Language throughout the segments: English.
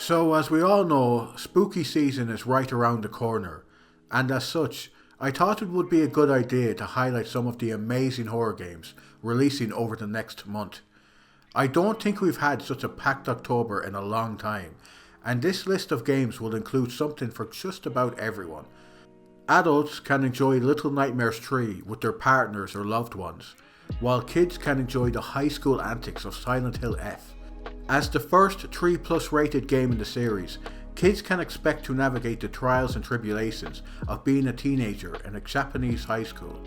So, as we all know, spooky season is right around the corner, and as such, I thought it would be a good idea to highlight some of the amazing horror games releasing over the next month. I don't think we've had such a packed October in a long time, and this list of games will include something for just about everyone. Adults can enjoy Little Nightmares 3 with their partners or loved ones, while kids can enjoy the high school antics of Silent Hill F. As the first 3 plus rated game in the series, kids can expect to navigate the trials and tribulations of being a teenager in a Japanese high school,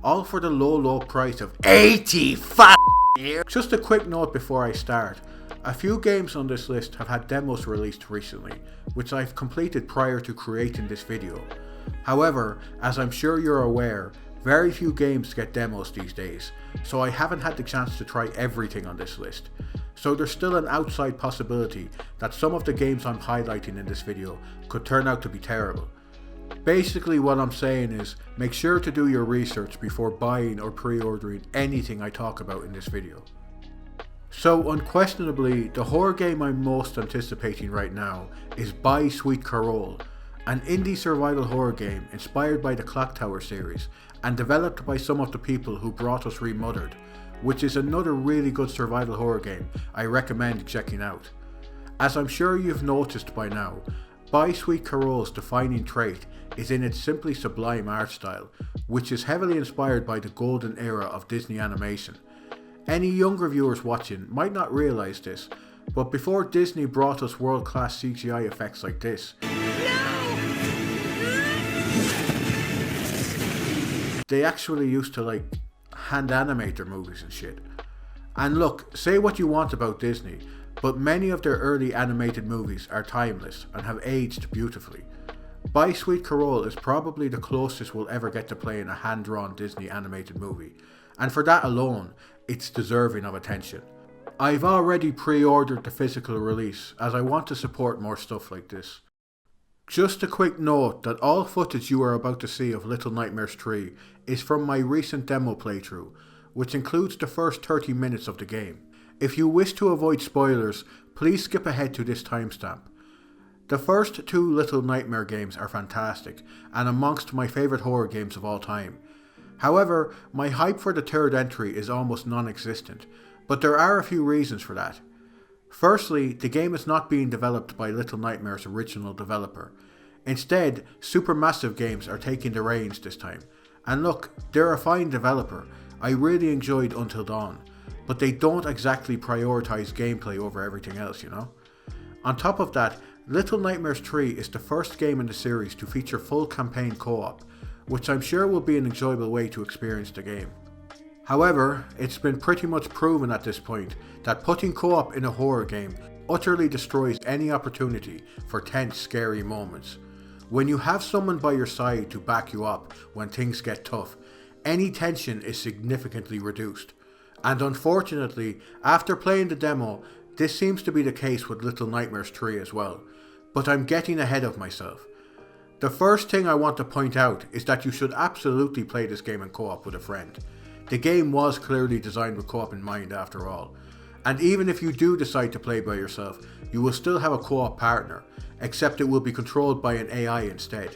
all for the low price of 85 years. Just a quick note before I start, a few games on this list have had demos released recently, which I've completed prior to creating this video. However, as I'm sure you're aware, very few games get demos these days, so I haven't had the chance to try everything on this list. So there's still an outside possibility that some of the games I'm highlighting in this video could turn out to be terrible. Basically what I'm saying is, make sure to do your research before buying or pre-ordering anything I talk about in this video. So unquestionably, the horror game I'm most anticipating right now is By Sweet Carol, an indie survival horror game inspired by the Clock Tower series and developed by some of the people who brought us Remothered, which is another really good survival horror game I recommend checking out. As I'm sure you've noticed by now, By Sweet Carol's defining trait is in its simply sublime art style, which is heavily inspired by the golden era of Disney animation. Any younger viewers watching might not realise this, but before Disney brought us world-class CGI effects like this, they actually used to hand animate their movies and shit. And look, say what you want about Disney, but many of their early animated movies are timeless and have aged beautifully. By Sweet Carol is probably the closest we'll ever get to playing a hand-drawn Disney animated movie, and for that alone, it's deserving of attention. I've already pre-ordered the physical release as I want to support more stuff like this. Just a quick note that all footage you are about to see of Little Nightmares 3 is from my recent demo playthrough, which includes the first 30 minutes of the game. If you wish to avoid spoilers, please skip ahead to this timestamp. The first 2 Little Nightmare games are fantastic and amongst my favourite horror games of all time. However, my hype for the third entry is almost non-existent, but there are a few reasons for that. Firstly, the game is not being developed by Little Nightmares' original developer. Instead, Supermassive Games are taking the reins this time. And look, they're a fine developer. I really enjoyed Until Dawn, but they don't exactly prioritise gameplay over everything else, you know? On top of that, Little Nightmares 3 is the first game in the series to feature full campaign co-op, which I'm sure will be an enjoyable way to experience the game. However, it's been pretty much proven at this point that putting co-op in a horror game utterly destroys any opportunity for tense, scary moments. When you have someone by your side to back you up when things get tough, any tension is significantly reduced. And unfortunately, after playing the demo, this seems to be the case with Little Nightmares 3 as well. But I'm getting ahead of myself. The first thing I want to point out is that you should absolutely play this game in co-op with a friend. The game was clearly designed with co-op in mind after all. And even if you do decide to play by yourself, you will still have a co-op partner, except it will be controlled by an AI instead.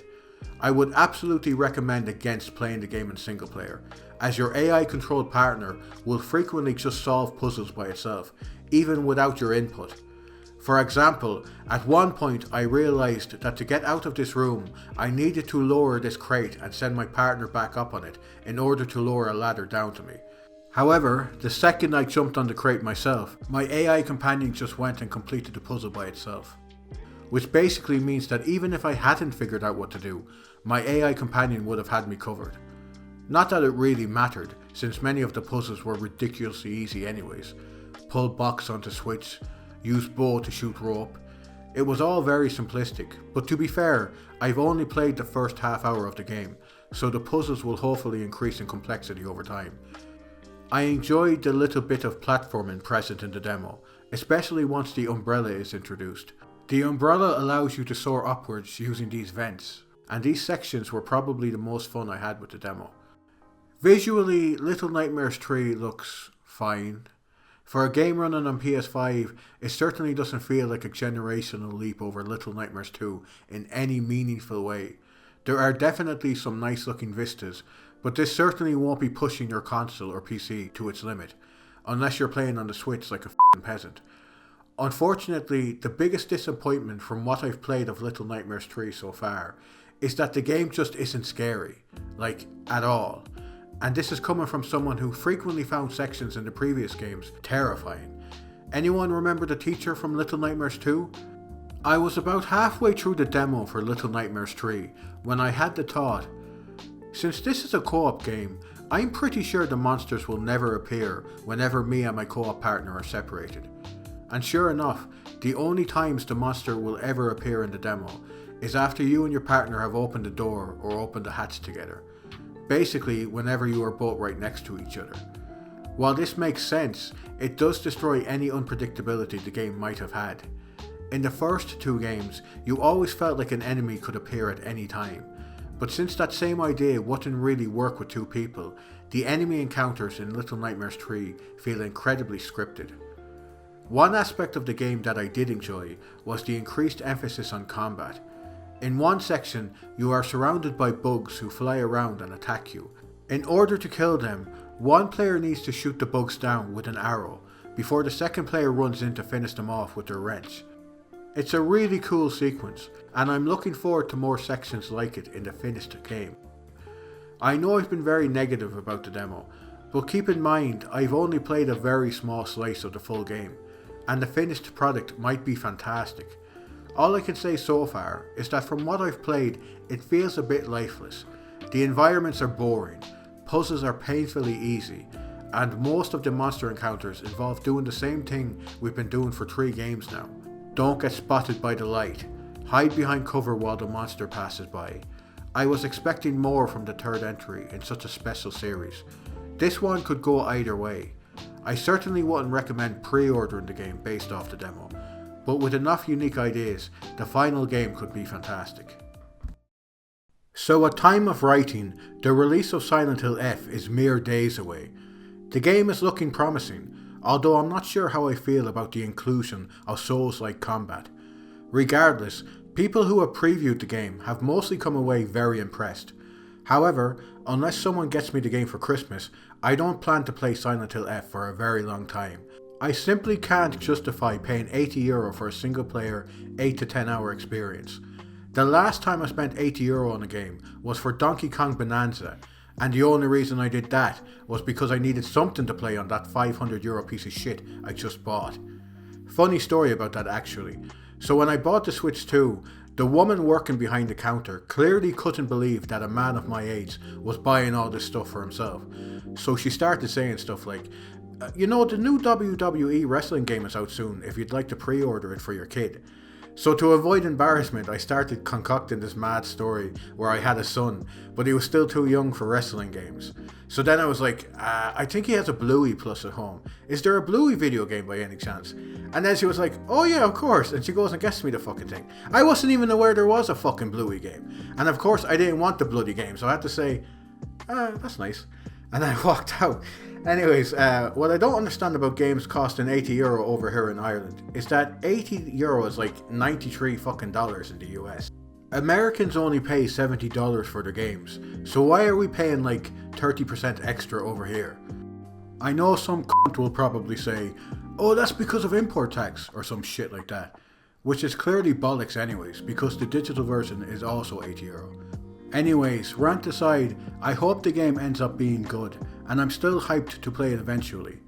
I would absolutely recommend against playing the game in single player, as your AI controlled partner will frequently just solve puzzles by itself, even without your input. For example, at one point I realised that to get out of this room, I needed to lower this crate and send my partner back up on it in order to lower a ladder down to me. However, the second I jumped on the crate myself, my AI companion just went and completed the puzzle by itself. Which basically means that even if I hadn't figured out what to do, my AI companion would have had me covered. Not that it really mattered, since many of the puzzles were ridiculously easy anyways. Pull box onto switch, use bow to shoot rope. It was all very simplistic, but to be fair, I've only played the first half hour of the game, so the puzzles will hopefully increase in complexity over time. I enjoyed the little bit of platforming present in the demo, especially once the umbrella is introduced. The umbrella allows you to soar upwards using these vents, and these sections were probably the most fun I had with the demo. Visually, Little Nightmares 3 looks fine. For a game running on PS5, it certainly doesn't feel like a generational leap over Little Nightmares 2 in any meaningful way. There are definitely some nice looking vistas, but this certainly won't be pushing your console or PC to its limit, unless you're playing on the Switch like a f***ing peasant. Unfortunately, the biggest disappointment from what I've played of Little Nightmares 3 so far is that the game just isn't scary, like, at all. And this is coming from someone who frequently found sections in the previous games terrifying. Anyone remember the teacher from Little Nightmares 2? I was about halfway through the demo for Little Nightmares 3 when I had the thought, since this is a co-op game, I'm pretty sure the monsters will never appear whenever me and my co-op partner are separated. And sure enough, the only times the monster will ever appear in the demo is after you and your partner have opened the door or opened the hatch together. Basically, whenever you are both right next to each other. While this makes sense, it does destroy any unpredictability the game might have had. In the first two games, you always felt like an enemy could appear at any time. But since that same idea wouldn't really work with two people, the enemy encounters in Little Nightmares 3 feel incredibly scripted. One aspect of the game that I did enjoy was the increased emphasis on combat. In one section, you are surrounded by bugs who fly around and attack you. In order to kill them, one player needs to shoot the bugs down with an arrow, before the second player runs in to finish them off with their wrench. It's a really cool sequence, and I'm looking forward to more sections like it in the finished game. I know I've been very negative about the demo, but keep in mind I've only played a very small slice of the full game, and the finished product might be fantastic. All I can say so far is that from what I've played, it feels a bit lifeless. The environments are boring, puzzles are painfully easy, and most of the monster encounters involve doing the same thing we've been doing for 3 games now. Don't get spotted by the light, hide behind cover while the monster passes by. I was expecting more from the third entry in such a special series. This one could go either way. I certainly wouldn't recommend pre-ordering the game based off the demo, but with enough unique ideas, the final game could be fantastic. So at time of writing, the release of Silent Hill F is mere days away. The game is looking promising, although I'm not sure how I feel about the inclusion of Souls-like combat. Regardless, people who have previewed the game have mostly come away very impressed. However, unless someone gets me the game for Christmas, I don't plan to play Silent Hill F for a very long time. I simply can't justify paying €80 for a single player 8 to 10 hour experience. The last time I spent €80 on a game was for Donkey Kong Bonanza, and the only reason I did that was because I needed something to play on that €500 piece of shit I just bought. Funny story about that actually. So when I bought the Switch 2, the woman working behind the counter clearly couldn't believe that a man of my age was buying all this stuff for himself. So she started saying stuff like, you know, the new WWE wrestling game is out soon if you'd like to pre-order it for your kid. So to avoid embarrassment, I started concocting this mad story where I had a son, but he was still too young for wrestling games. So then I was like, I think he has a Bluey Plus at home. Is there a Bluey video game by any chance? And then she was like, oh yeah, of course. And she goes and gets me the fucking thing. I wasn't even aware there was a fucking Bluey game. And of course I didn't want the bloody game, so I had to say, that's nice. And I walked out. Anyways, what I don't understand about games costing €80 over here in Ireland is that €80 is like $93 fucking dollars in the US. Americans only pay $70 for their games, so why are we paying like 30% extra over here? I know some cunt will probably say, oh that's because of import tax or some shit like that, which is clearly bollocks anyways because the digital version is also €80. Anyways, rant aside, I hope the game ends up being good, and I'm still hyped to play it eventually.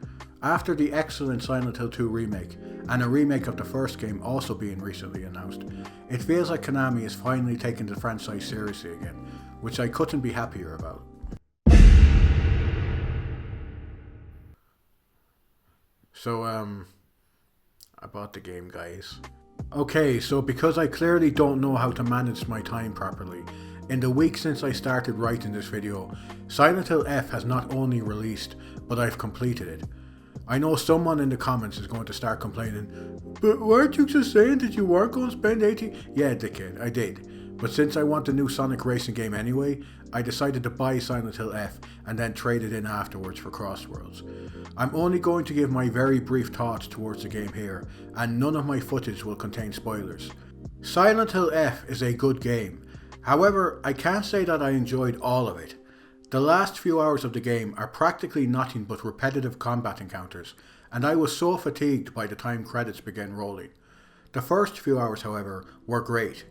After the excellent Silent Hill 2 remake, and a remake of the first game also being recently announced, it feels like Konami is finally taking the franchise seriously again, which I couldn't be happier about. So, I bought the game, guys. Okay, so because I clearly don't know how to manage my time properly, in the week since I started writing this video, Silent Hill F has not only released, but I've completed it. I know someone in the comments is going to start complaining, but weren't you just saying that you weren't going to spend 80? Yeah, dickhead, I did. but since I want a new Sonic racing game anyway, I decided to buy Silent Hill F and then trade it in afterwards for Crossworlds. I'm only going to give my very brief thoughts towards the game here, and none of my footage will contain spoilers. Silent Hill F is a good game, however I can't say that I enjoyed all of it. The last few hours of the game are practically nothing but repetitive combat encounters, and I was so fatigued by the time credits began rolling. The first few hours, however, were great.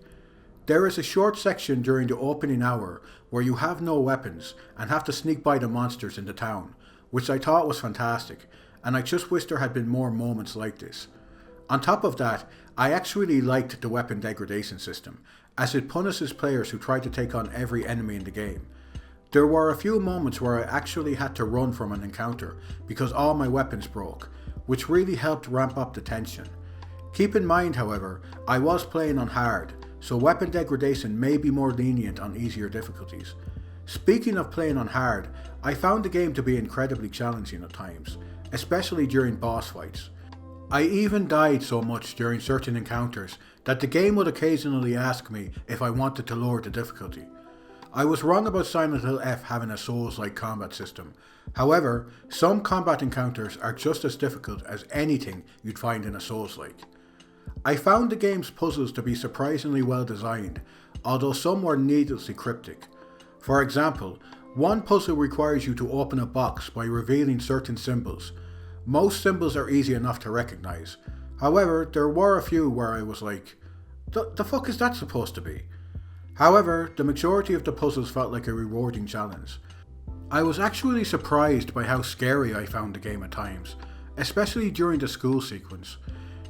There is a short section during the opening hour where you have no weapons and have to sneak by the monsters in the town, which I thought was fantastic, and I just wish there had been more moments like this. On top of that, I actually liked the weapon degradation system, as it punishes players who try to take on every enemy in the game. There were a few moments where I actually had to run from an encounter because all my weapons broke, which really helped ramp up the tension. Keep in mind, however, I was playing on hard, so weapon degradation may be more lenient on easier difficulties. Speaking of playing on hard, I found the game to be incredibly challenging at times, especially during boss fights. I even died so much during certain encounters that the game would occasionally ask me if I wanted to lower the difficulty. I was wrong about Silent Hill F having a Souls-like combat system. However, some combat encounters are just as difficult as anything you'd find in a Souls-like. I found the game's puzzles to be surprisingly well designed, although some were needlessly cryptic. For example, one puzzle requires you to open a box by revealing certain symbols. Most symbols are easy enough to recognize. However, there were a few where I was like, the fuck is that supposed to be? However, the majority of the puzzles felt like a rewarding challenge. I was actually surprised by how scary I found the game at times, especially during the school sequence.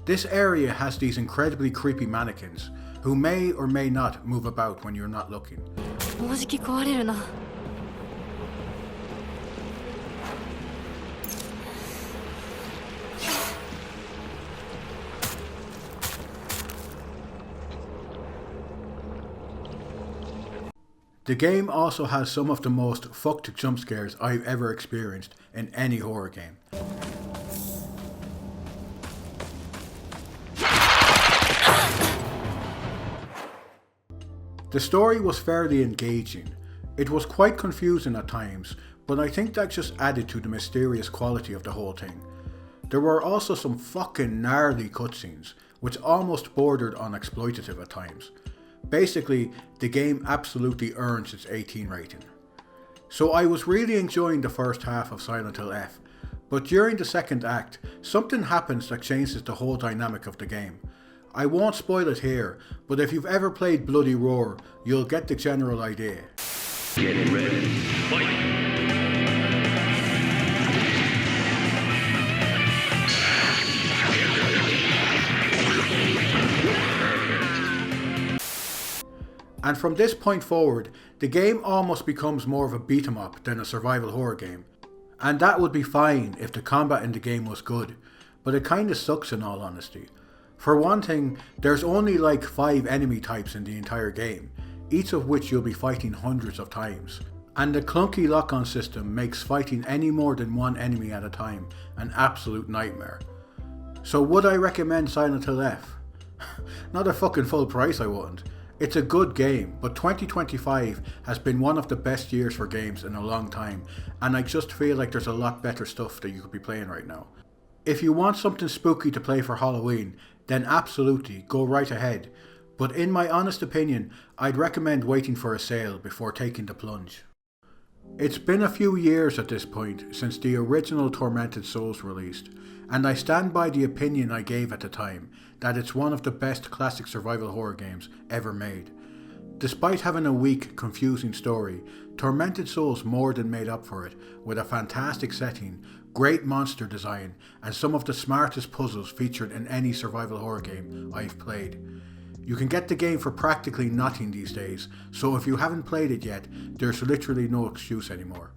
This area has these incredibly creepy mannequins, who may or may not move about when you're not looking. もうじき壊れるな。The game also has some of the most fucked jump scares I've ever experienced in any horror game. The story was fairly engaging. It was quite confusing at times, but I think that just added to the mysterious quality of the whole thing. There were also some fucking gnarly cutscenes, which almost bordered on exploitative at times. Basically, the game absolutely earns its 18 rating. So I was really enjoying the first half of Silent Hill F, but during the second act, something happens that changes the whole dynamic of the game. I won't spoil it here, but if you've ever played Bloody Roar, you'll get the general idea. Get ready, fight! And from this point forward, the game almost becomes more of a beat 'em up than a survival horror game. And that would be fine if the combat in the game was good, but it kinda sucks in all honesty. For one thing, there's only like 5 enemy types in the entire game, each of which you'll be fighting hundreds of times. And the clunky lock-on system makes fighting any more than one enemy at a time an absolute nightmare. So would I recommend Silent Hill F? Not at fucking full price I wouldn't. It's a good game, but 2025 has been one of the best years for games in a long time, and I just feel like there's a lot better stuff that you could be playing right now. If you want something spooky to play for Halloween, then absolutely go right ahead, but in my honest opinion, I'd recommend waiting for a sale before taking the plunge. It's been a few years at this point since the original Tormented Souls released, and I stand by the opinion I gave at the time, that it's one of the best classic survival horror games ever made. Despite having a weak, confusing story, Tormented Souls more than made up for it with a fantastic setting, great monster design, and some of the smartest puzzles featured in any survival horror game I've played. You can get the game for practically nothing these days, so if you haven't played it yet, there's literally no excuse anymore.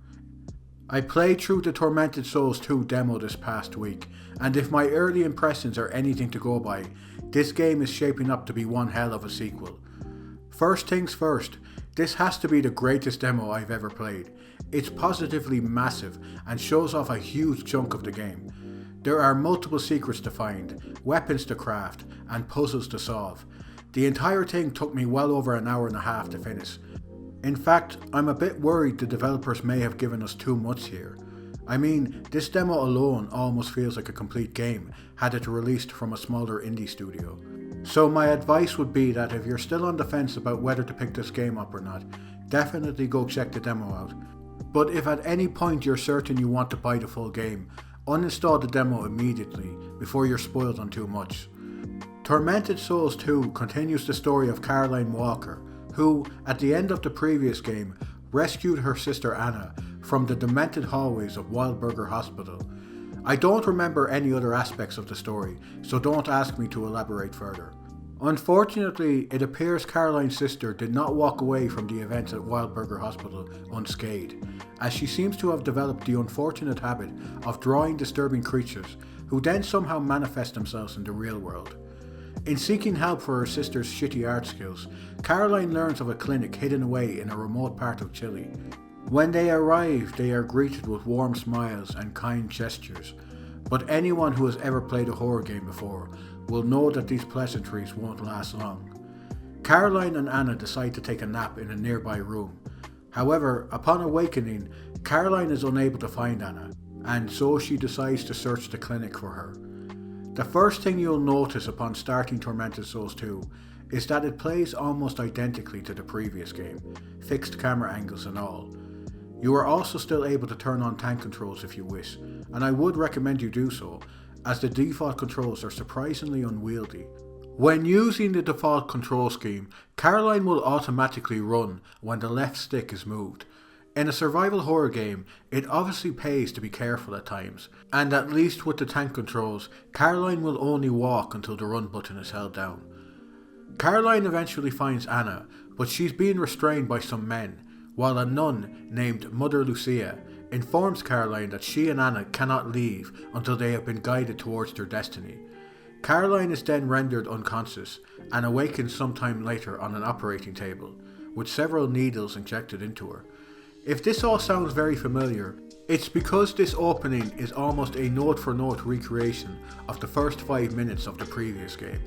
I played through the Tormented Souls 2 demo this past week, and if my early impressions are anything to go by, this game is shaping up to be one hell of a sequel. First things first, this has to be the greatest demo I've ever played. It's positively massive and shows off a huge chunk of the game. There are multiple secrets to find, weapons to craft, and puzzles to solve. The entire thing took me well over an hour and a half to finish. In fact, I'm a bit worried the developers may have given us too much here. I mean, this demo alone almost feels like a complete game had it released from a smaller indie studio. So my advice would be that if you're still on the fence about whether to pick this game up or not, definitely go check the demo out. But if at any point you're certain you want to buy the full game, uninstall the demo immediately before you're spoiled on too much. Tormented Souls 2 continues the story of Caroline Walker, who, at the end of the previous game, rescued her sister Anna from the demented hallways of Wildberger Hospital. I don't remember any other aspects of the story, so don't ask me to elaborate further. Unfortunately, it appears Caroline's sister did not walk away from the events at Wildberger Hospital unscathed, as she seems to have developed the unfortunate habit of drawing disturbing creatures who then somehow manifest themselves in the real world. In seeking help for her sister's shitty art skills, Caroline learns of a clinic hidden away in a remote part of Chile. When they arrive, they are greeted with warm smiles and kind gestures, but anyone who has ever played a horror game before will know that these pleasantries won't last long. Caroline and Anna decide to take a nap in a nearby room. However, upon awakening, Caroline is unable to find Anna, and so she decides to search the clinic for her. The first thing you'll notice upon starting Tormented Souls 2 is that it plays almost identically to the previous game, fixed camera angles and all. You are also still able to turn on tank controls if you wish, and I would recommend you do so, as the default controls are surprisingly unwieldy. When using the default control scheme, Caroline will automatically run when the left stick is moved. In a survival horror game, it obviously pays to be careful at times, and at least with the tank controls, Caroline will only walk until the run button is held down. Caroline eventually finds Anna, but she's being restrained by some men, while a nun named Mother Lucia informs Caroline that she and Anna cannot leave until they have been guided towards their destiny. Caroline is then rendered unconscious and awakens sometime later on an operating table, with several needles injected into her. If this all sounds very familiar, it's because this opening is almost a note-for-note recreation of the first 5 minutes of the previous game.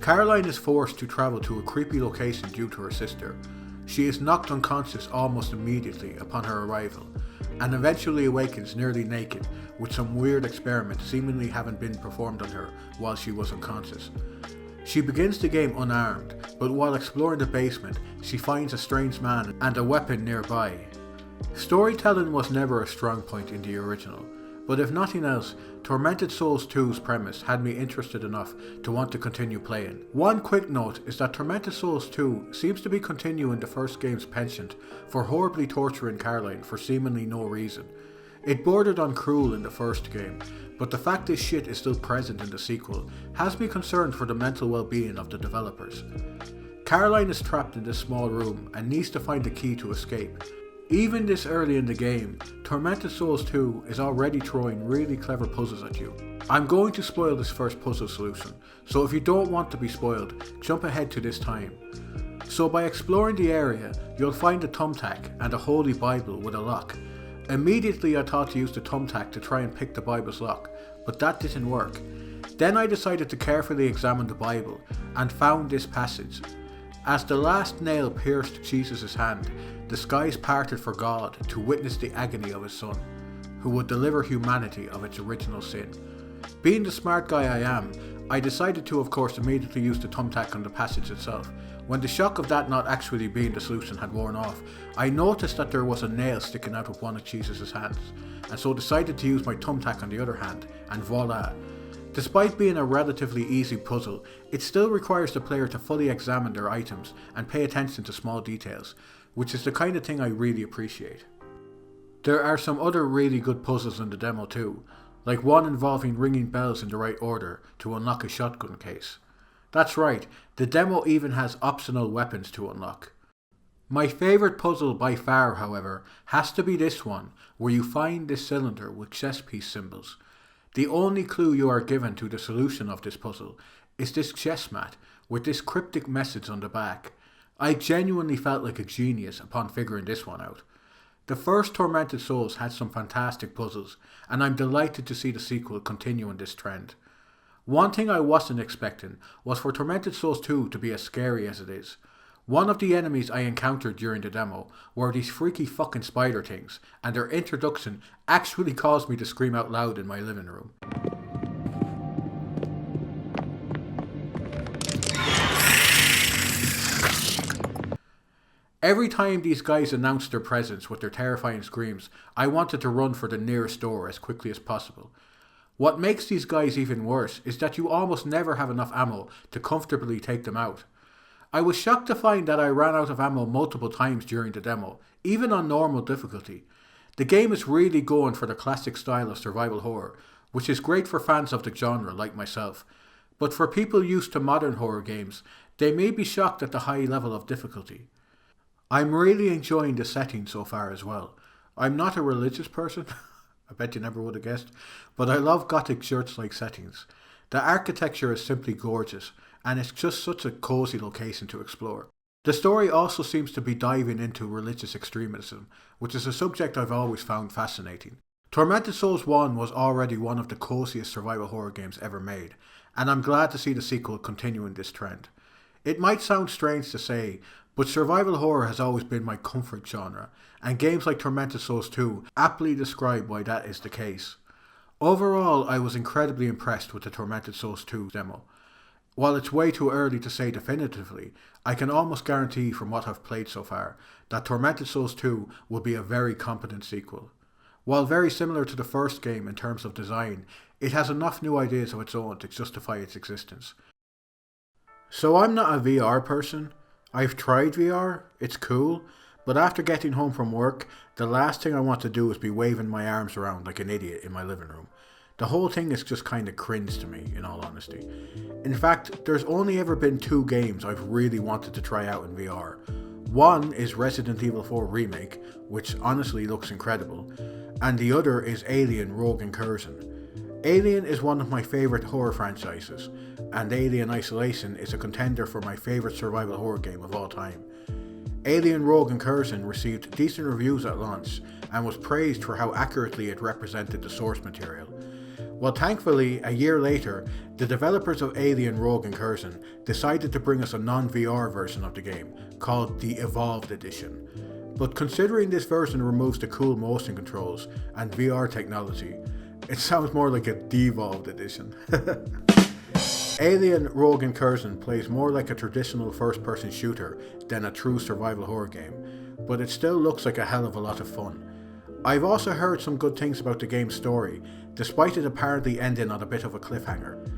Caroline is forced to travel to a creepy location due to her sister. She is knocked unconscious almost immediately upon her arrival, and eventually awakens nearly naked, with some weird experiment seemingly having been performed on her while she was unconscious. She begins the game unarmed, but while exploring the basement, she finds a strange man and a weapon nearby. Storytelling was never a strong point in the original, but if nothing else, Tormented Souls 2's premise had me interested enough to want to continue playing. One quick note is that Tormented Souls 2 seems to be continuing the first game's penchant for horribly torturing Caroline for seemingly no reason. It bordered on cruel in the first game, but the fact this shit is still present in the sequel has me concerned for the mental well-being of the developers. Caroline is trapped in this small room and needs to find the key to escape. Even this early in the game, Tormented Souls 2 is already throwing really clever puzzles at you. I'm going to spoil this first puzzle solution, so if you don't want to be spoiled, jump ahead to this time. So by exploring the area, you'll find a thumbtack and a holy Bible with a lock. Immediately I thought to use the thumbtack to try and pick the Bible's lock, but that didn't work. Then I decided to carefully examine the Bible and found this passage. As the last nail pierced Jesus' hand, the skies parted for God to witness the agony of his Son, who would deliver humanity of its original sin. Being the smart guy I am, I decided to of course immediately use the thumbtack on the passage itself. When the shock of that not actually being the solution had worn off, I noticed that there was a nail sticking out of one of Jesus' hands, and so decided to use my thumbtack on the other hand, and voila. Despite being a relatively easy puzzle, it still requires the player to fully examine their items and pay attention to small details, which is the kind of thing I really appreciate. There are some other really good puzzles in the demo too, like one involving ringing bells in the right order to unlock a shotgun case. That's right, the demo even has optional weapons to unlock. My favourite puzzle by far, however, has to be this one, where you find this cylinder with chess piece symbols. The only clue you are given to the solution of this puzzle is this chess mat with this cryptic message on the back. I genuinely felt like a genius upon figuring this one out. The first Tormented Souls had some fantastic puzzles, and I'm delighted to see the sequel continuing this trend. One thing I wasn't expecting was for Tormented Souls 2 to be as scary as it is. One of the enemies I encountered during the demo were these freaky fucking spider things, and their introduction actually caused me to scream out loud in my living room. Every time these guys announced their presence with their terrifying screams, I wanted to run for the nearest door as quickly as possible. What makes these guys even worse is that you almost never have enough ammo to comfortably take them out. I was shocked to find that I ran out of ammo multiple times during the demo, even on normal difficulty. The game is really going for the classic style of survival horror, which is great for fans of the genre like myself. But for people used to modern horror games, they may be shocked at the high level of difficulty. I'm really enjoying the setting so far as well. I'm not a religious person, I bet you never would have guessed, but I love gothic church-like settings. The architecture is simply gorgeous, and it's just such a cozy location to explore. The story also seems to be diving into religious extremism, which is a subject I've always found fascinating. Tormented Souls 1 was already one of the coziest survival horror games ever made, and I'm glad to see the sequel continuing this trend. It might sound strange to say, but survival horror has always been my comfort genre, and games like Tormented Souls 2 aptly describe why that is the case. Overall, I was incredibly impressed with the Tormented Souls 2 demo. While it's way too early to say definitively, I can almost guarantee from what I've played so far that Tormented Souls 2 will be a very competent sequel. While very similar to the first game in terms of design, it has enough new ideas of its own to justify its existence. So I'm not a VR person. I've tried VR, it's cool, but after getting home from work, the last thing I want to do is be waving my arms around like an idiot in my living room. The whole thing is just kinda cringe to me, in all honesty. In fact, there's only ever been 2 games I've really wanted to try out in VR. One is Resident Evil 4 Remake, which honestly looks incredible, and the other is Alien Rogue Incursion. Alien is one of my favourite horror franchises, and Alien Isolation is a contender for my favourite survival horror game of all time. Alien Rogue Incursion received decent reviews at launch and was praised for how accurately it represented the source material. Well, thankfully, a year later, the developers of Alien Rogue Incursion decided to bring us a non-VR version of the game, called the Evolved Edition. But considering this version removes the cool motion controls and VR technology, it sounds more like a devolved edition. Alien Rogue Incursion plays more like a traditional first-person shooter than a true survival horror game, but it still looks like a hell of a lot of fun. I've also heard some good things about the game's story, despite it apparently ending on a bit of a cliffhanger.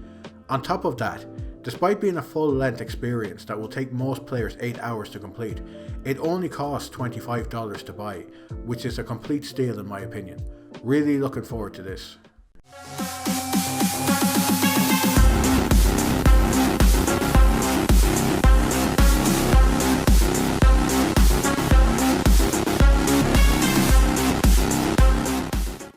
On top of that, despite being a full-length experience that will take most players 8 hours to complete, it only costs $25 to buy, which is a complete steal in my opinion. Really looking forward to this.